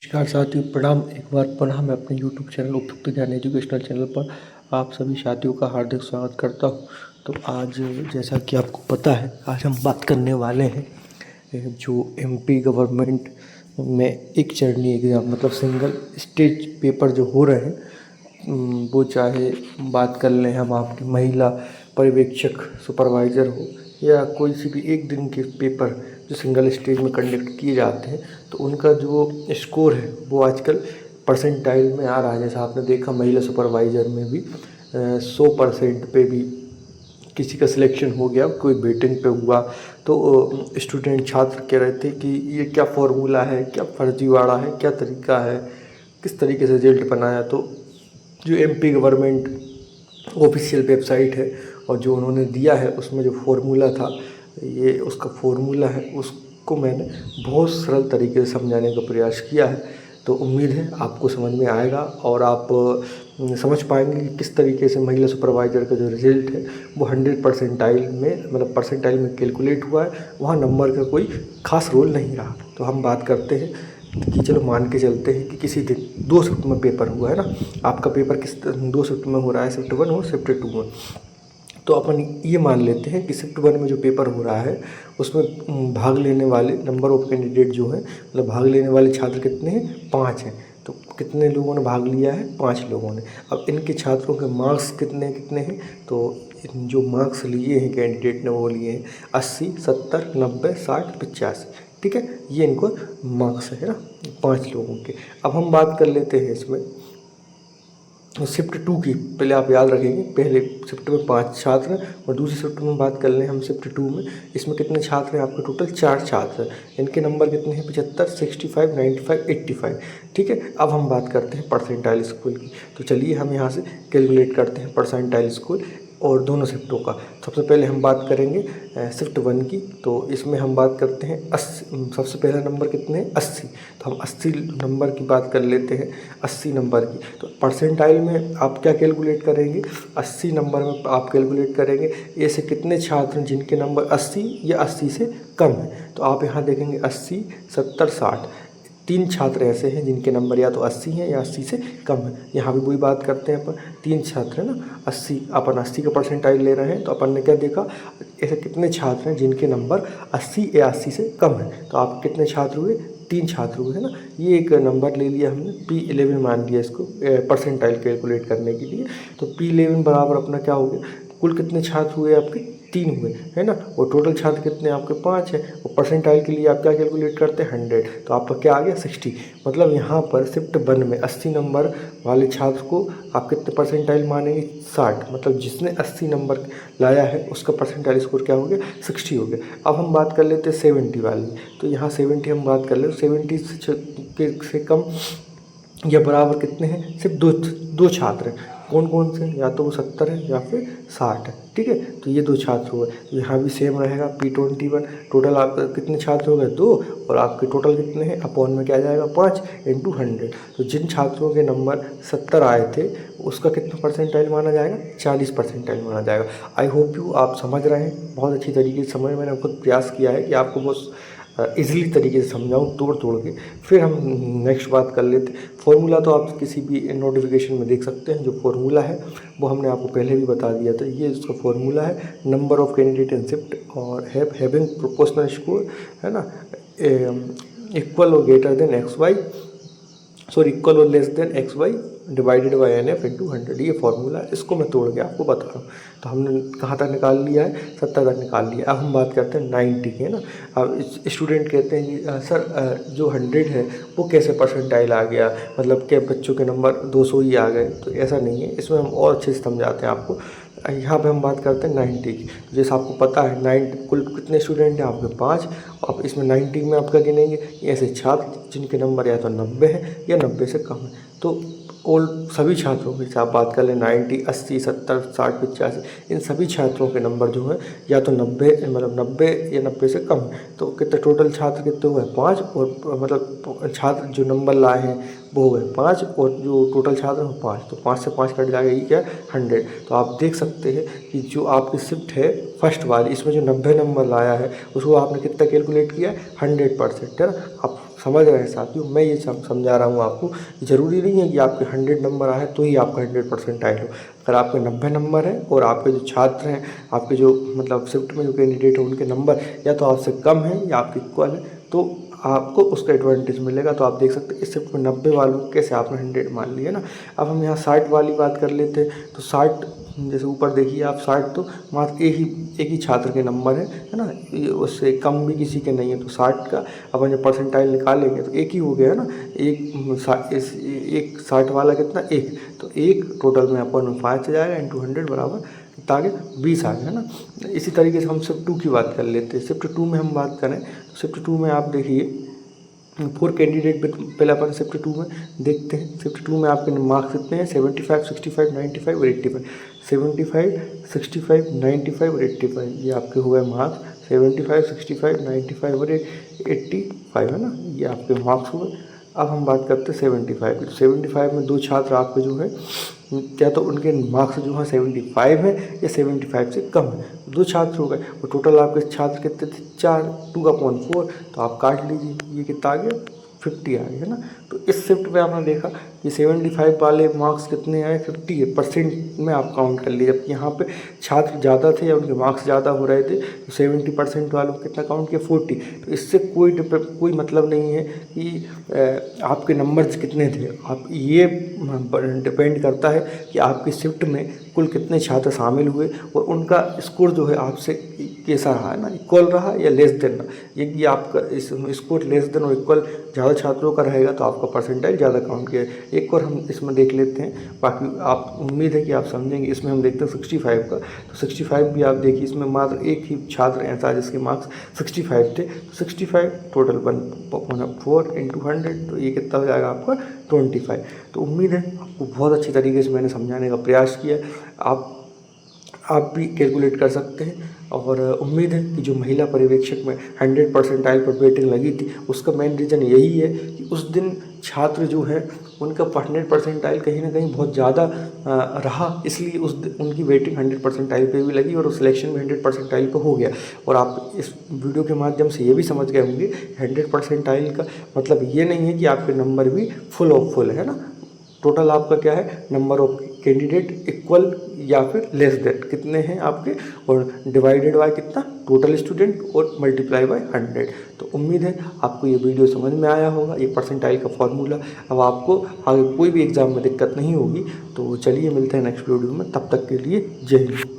नमस्कार साथियों, प्रणाम। एक बार पुनः मैं अपने YouTube चैनल उपयुक्त ज्ञान एजुकेशनल चैनल पर आप सभी साथियों का हार्दिक स्वागत करता हूं। तो आज जैसा कि आपको पता है, आज हम बात करने वाले हैं जो MP गवर्नमेंट में एक चरणीय एग्ज़ाम मतलब सिंगल स्टेज पेपर जो हो रहे हैं, वो चाहे बात कर लें हम आपकी महिला पर्यवेक्षक सुपरवाइज़र हो या कोई सी भी एक दिन के पेपर जो सिंगल स्टेज में कंडक्ट किए जाते हैं, तो उनका जो स्कोर है वो आजकल परसेंटाइल में आ रहा है। जैसा आपने देखा महिला सुपरवाइज़र में भी 100% पे भी किसी का सिलेक्शन हो गया, कोई वेटिंग पे हुआ। तो स्टूडेंट छात्र कह रहे थे कि ये क्या फॉर्मूला है, क्या फर्जीवाड़ा है, क्या तरीका है, किस तरीके से रिजल्ट बनाया। तो जो MP गवर्नमेंट ऑफिशियल वेबसाइट है और जो उन्होंने दिया है उसमें जो फॉर्मूला था, ये उसका फॉर्मूला है, उसको मैंने बहुत सरल तरीके से समझाने का प्रयास किया है। तो उम्मीद है आपको समझ में आएगा और आप समझ पाएंगे कि किस तरीके से महिला सुपरवाइज़र का जो रिज़ल्ट है वो 100 परसेंटाइल में मतलब परसेंटाइल में कैलकुलेट हुआ है। वहाँ नंबर का कोई ख़ास रोल नहीं रहा। तो हम बात करते हैं कि चलो मान के चलते हैं कि किसी दिन 2 शिफ्ट में पेपर हुआ है ना। आपका पेपर किस 2 शिफ्ट में हो रहा है, शिफ्ट 1 और शिफ्ट 2 में। तो अपन ये मान लेते हैं कि शिफ्ट 1 में जो पेपर हो रहा है उसमें भाग लेने वाले नंबर ऑफ कैंडिडेट जो हैं, मतलब भाग लेने वाले छात्र कितने हैं, 5 हैं। तो कितने लोगों ने भाग लिया है, 5 लोगों ने। अब इनके छात्रों के मार्क्स कितने कितने हैं, तो जो मार्क्स लिए हैं कैंडिडेट ने वो लिए हैं 80, 70, 90, 60, 85। ठीक है, ये इनको मार्क्स है ना 5 लोगों के। अब हम बात कर लेते हैं इसमें शिफ्ट 2 की। पहले आप याद रखेंगे, पहले शिफ्ट में 5 छात्र हैं और दूसरी शिफ्ट में बात कर लें हम शिफ्ट 2 में। इसमें कितने छात्र हैं, आपके टोटल 4 छात्र हैं। इनके नंबर कितने हैं, 75, 65, 95, 85। ठीक है, अब हम बात करते हैं परसेंटाइल स्कोर की। तो चलिए हम यहाँ से कैलकुलेट करते हैं परसेंटाइल स्कोर और दोनों शिफ्टों का। सबसे पहले हम बात करेंगे शिफ्ट 1 की। तो इसमें हम बात करते हैं 80। सबसे पहला नंबर कितने हैं, 80। तो हम 80 नंबर की बात कर लेते हैं, 80 नंबर की। तो परसेंटाइल में आप क्या कैलकुलेट करेंगे, 80 नंबर में आप कैलकुलेट करेंगे ऐसे कितने छात्र हैं जिनके नंबर 80 या 80 से कम है। तो आप यहाँ देखेंगे 80, 70, 60। 3 छात्र ऐसे हैं जिनके नंबर या तो 80 हैं या 80 से कम है। यहाँ भी वही बात करते हैं अपन, 3 छात्र हैं ना 80, अपन 80 का परसेंटाइल ले रहे हैं। तो अपन ने क्या देखा, ऐसे कितने छात्र हैं जिनके नंबर 80 या 80 से कम है। तो आप कितने छात्र हुए, 3 छात्र हुए है ना। ये एक नंबर ले लिया हमने, P11 मान लिया इसको परसेंटाइल कैलकुलेट करने के लिए। तो P11 बराबर अपना क्या हो गया, कुल कितने छात्र हुए आपके, 3 हुए है ना। और टोटल छात्र कितने आपके 5 हैं। और परसेंटाइल के लिए आप क्या कैलकुलेट करते हैं, 100। तो आपका क्या आ गया, 60। मतलब यहाँ पर शिफ्ट 1 में 80 नंबर वाले छात्र को आप कितने परसेंटाइल मानेंगे, 60। मतलब जिसने 80 नंबर लाया है उसका परसेंटाइल स्कोर क्या हो गया, 60 हो गया। अब हम बात कर लेते हैं 70 वाली। तो यहाँ 70 हम बात कर ले, 70 से कम या बराबर कितने हैं, सिर्फ दो छात्र हैं। कौन कौन से, या तो वो 70 है या फिर 60 है। ठीक है, तो ये 2 छात्र हुए। तो यहाँ भी सेम रहेगा, P21। टोटल आपका कितने छात्र हो गए, 2। और आपके टोटल कितने हैं, अपॉन में क्या आ जाएगा, 5 × 100। तो जिन छात्रों के नंबर 70 आए थे उसका कितना परसेंटाइल माना जाएगा, 40 परसेंटाइल माना जाएगा। आई होप यू आप समझ रहे हैं बहुत अच्छी तरीके से समझ। मैंने खुद प्रयास किया है कि आपको बहुत ईज़िली तरीके से समझाऊँ, तोड़ तोड़ के। फिर हम नेक्स्ट बात कर लेते हैं। फॉर्मूला तो आप किसी भी नोटिफिकेशन में देख सकते हैं। जो फॉर्मूला है वो हमने आपको पहले भी बता दिया था। ये इसका फॉर्मूला है, number of candidate in shift और हैविंग प्रोपोर्शनल स्कोर है ना, इक्वल और greater than XY, sorry equal और less than XY divided by NF × 100। ये फॉर्मूला है, इसको मैं तोड़ के आपको बता रहा हूँ। तो हमने कहाँ तक निकाल लिया है, 70 तक निकाल लिया। अब हम बात करते हैं 90 की, है ना। अब स्टूडेंट कहते हैं कि सर जो 100 है वो कैसे परसेंटाइल आ गया, मतलब क्या बच्चों के नंबर 200 ही आ गए। तो ऐसा नहीं है, इसमें हम और अच्छे से समझाते हैं आपको। यहाँ पे हम बात करते हैं 90 की। जैसे आपको पता है 90 कुल कितने स्टूडेंट हैं आपके, 5। अब इसमें 90 में आपका गिनेंगे ऐसे छात्र जिनके नंबर या तो 90 है या 90 से कम है। तो ऑल सभी छात्रों की आप बात कर लें, 90, 80, 70, 60, 85, इन सभी छात्रों के नंबर जो है या तो 90 मतलब 90 या 90 से कम है। तो कितने टोटल छात्र कितने हुए, 5। और मतलब छात्र जो नंबर लाए हैं वो हो गए 5 और जो टोटल छात्र हैं 5। तो 5 से 5 कट जाएगा, ये क्या 100। तो आप देख सकते हैं कि जो आपकी शिफ्ट है फर्स्ट वाली, इसमें जो 90 नंबर लाया है उसको आपने कितना कैलकुलेट किया है, 100%, है ना। आप समझ रहे हैं साथियों, मैं ये समझा रहा हूँ आपको। ज़रूरी नहीं है कि आपके 100 नंबर आए तो ही आपका 100% हो। अगर आपके 90 नंबर है और आपके जो छात्र हैं, आपके जो मतलब शिफ्ट में जो कैंडिडेट हैं, उनके नंबर या तो आपसे कम है या आपके इक्वल है, तो आपको उसका एडवांटेज मिलेगा। तो आप देख सकते हैं इस शिफ्ट में 90 वालों को कैसे आपने 100 मान लिया ना। अब हम यहाँ 60 वाली बात कर लेते हैं। तो 60 जैसे ऊपर देखिए आप, 60 तो मात्र एक ही छात्र के नंबर है ना, उससे कम भी किसी के नहीं है। तो 60 का अपन जब परसेंटाइल निकालेंगे तो एक ही हो गया ना। एक 60 वाला कितना, एक, तो एक टोटल में अपन 5 से जाएगा इंटू 100 बराबर ताकि 20 आ गया ना। इसी तरीके से हम शिफ्ट 2 की बात कर लेते हैं। शिफ्ट 2 में हम बात करें तो शिफ्ट 2 में आप देखिए 4 कैंडिडेट पहले अपन शिफ्ट 2 में देखते हैं। शिफ्ट 2 में आपके मार्क्स कितने हैं, 75, 65, 95 और 85। 75, 65, 95 और 85 ये आपके हुए मार्क्स। 75, 65, 95 और 85 है ना, ये आपके मार्क्स हुए। अब हम बात करते हैं 75 की। 75 में 2 छात्र आपके जो है, क्या तो उनके मार्क्स जो है 75 है या 75 से कम है, 2 छात्र हो गए। और टोटल आपके छात्र कितने थे, 4, 2/4, तो आप काट लीजिए, ये कितना आ गया, 50 आ गया है ना। तो इस शिफ्ट में आपने देखा कि 75 वाले मार्क्स कितने आए, 50% में आप काउंट कर लीजिए। जबकि यहाँ पे छात्र ज़्यादा थे या उनके मार्क्स ज़्यादा हो रहे थे, तो 70% वालों को कितना काउंट किया, 40। तो इससे कोई मतलब नहीं है कि आपके नंबर्स कितने थे। आप ये डिपेंड करता है कि आपकी शिफ्ट में कुल कितने छात्र शामिल हुए और उनका स्कोर जो है आपसे कैसा रहा है ना, इक्वल रहा या लेस देन रहा। यदि आपका इस स्कोर लेस देन और इक्वल ज़्यादा छात्रों का रहेगा तो आपका परसेंटाइल ज़्यादा काउंट किया। एक और हम इसमें देख लेते हैं, बाकी आप उम्मीद है कि आप समझेंगे। इसमें हम देखते हैं 65 का। तो 65 भी आप देखिए, इसमें मात्र एक ही छात्र ऐसा जिसके मार्क्स 65 थे। 65 टोटल 1/4 इंटू 100, तो ये कितना हो जाएगा आपका 25। तो उम्मीद है आपको बहुत अच्छी तरीके से मैंने समझाने का प्रयास किया। आप भी कैलकुलेट कर सकते हैं। और उम्मीद है कि जो महिला पर्यवेक्षक में 100% पर वेटिंग लगी थी, उसका मेन रीज़न यही है कि उस दिन छात्र जो है उनका 100% कहीं ना कहीं बहुत ज़्यादा रहा, इसलिए उनकी वेटिंग 100% पे भी लगी और उस सिलेक्शन में 100% पे हो गया। और आप इस वीडियो के माध्यम से ये भी समझ गए होंगे 100% का मतलब ये नहीं है कि आपके नंबर भी फुल ऑफ फुल है ना। टोटल आपका क्या है, नंबर ऑफ कैंडिडेट इक्वल या फिर लेस देन कितने हैं आपके, और डिवाइडेड बाय कितना, टोटल स्टूडेंट, और मल्टीप्लाई बाय 100। तो उम्मीद है आपको ये वीडियो समझ में आया होगा, ये परसेंटाइल का फॉर्मूला। अब आपको आगे कोई भी एग्ज़ाम में दिक्कत नहीं होगी। तो चलिए मिलते हैं नेक्स्ट वीडियो में, तब तक के लिए जय हिंद।